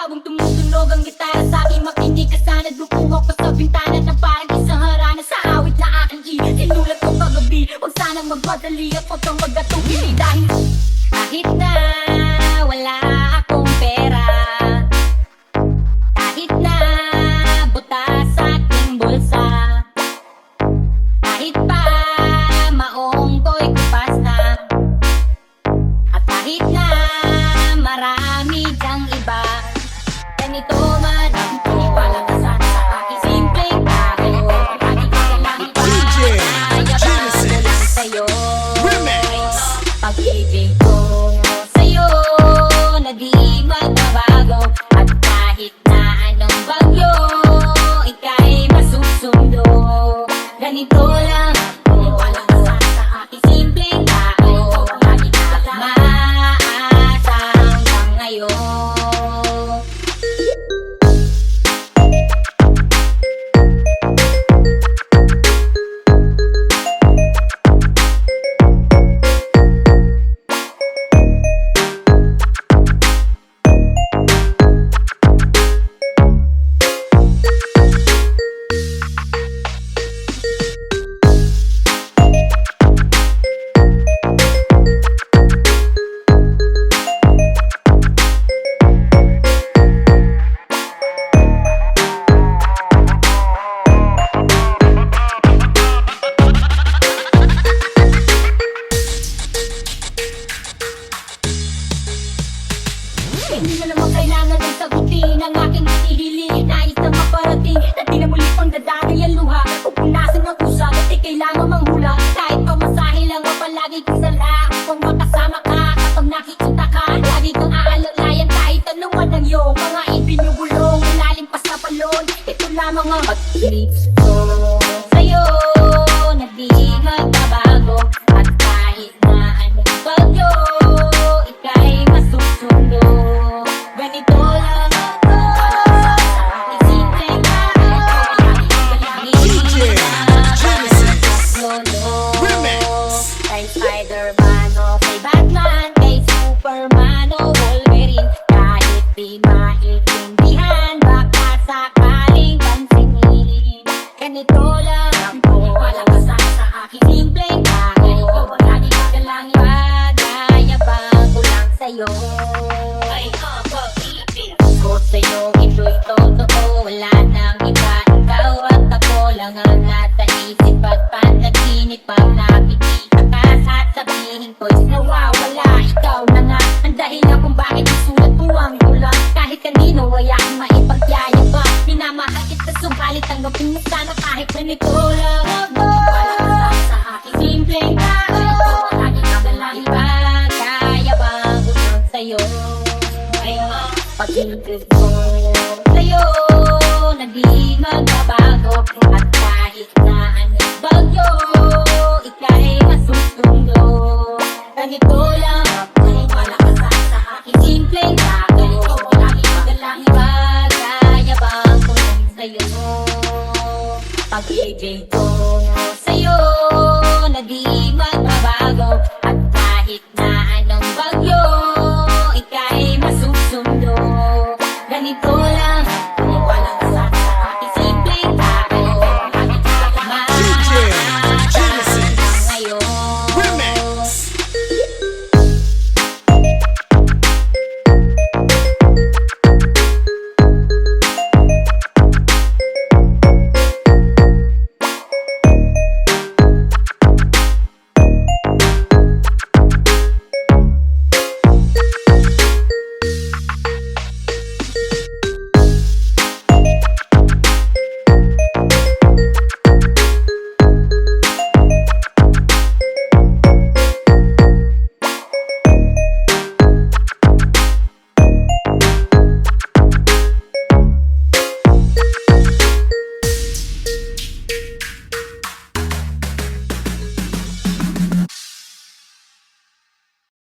Habang tumutunog ang gitara sa aking makinig ka sana. Dupungo ko sa bintana ng parang isang harana. Sa awit na aking sinulat ko kagabi. Huwag sanang magmadali at huwag kang magkatubili. Dahil kahit na wala akong pera, kahit na butas sa aking bulsa, kahit pa maong ko'y kupas na, at kahit na marami dyang iba, ganito man ang paniwala ka sana sa aking simpleng tao. Lagi ka lang ipagkakayabang lang sa'yo. Pag-ibig ko sa'yo na di magbabago, at kahit na anong bagyo, ika'y masusundo. Ganito lang ako, walang kasama sa aking simpleng tao. Lagi ka lang maasa hanggang ngayon. Hindi na naman kailangan ng sagutin ang aking hinihiling. Nais na maparating na di na muli pang dadagay ang luha. Pupunasan ang kusa at di kailangan manghula. Kahit pamasahe lang ang palagi kong sala. Kung makasama ka kapag nakikita ka, lagi kang aalalayan kahit anong ng iyong mga ibinubulong. Lalimpas na palon, ito lamang ang pag-lips ko sa'yo na di magbabago. At kahit na anong bagyo, ika'y masusundo. Ganito lang ako, sa aking simpleng tao. Kay Spider-Man o kay Batman, kay Superman o Wolverine, kahit di maintindihan, baka sakaling pansinin. Ganito lang ako, walang kasama sa aking simpleng tao. Lagi ka lang ipagkayabang ko lang sa'yo. Ay kapag-ibig ko sa'yo, ito'y totoo. Wala nang iba, ikaw at ako lang ang nasa isip at panaginip. Pag nakikita ka at sabihin ko'y nawawala, ikaw na nga ang dahilan kung bakit isulat mo ang gulang. Kahit kanino ay aking maipagyayabang, minamahal kita subalit tanggapin mo sana kahit ganito lang ako. Walang kasama sa aking simpleng tao. Lagi ka lang ipagkayabang ko lang sa'yo. Pag-ibig ko sa'yo na di magbabago, at kahit na anong bagyo, ika'y masusundo. Ganito lang ako, walang kasama sa aking simpleng tao. Lagi ka lang ipagkayabang ko lang sa'yo. Pag-ibig ko sa'yo na di magbabago, at kahit na anong bagyo, ika'y masusundo. Ganito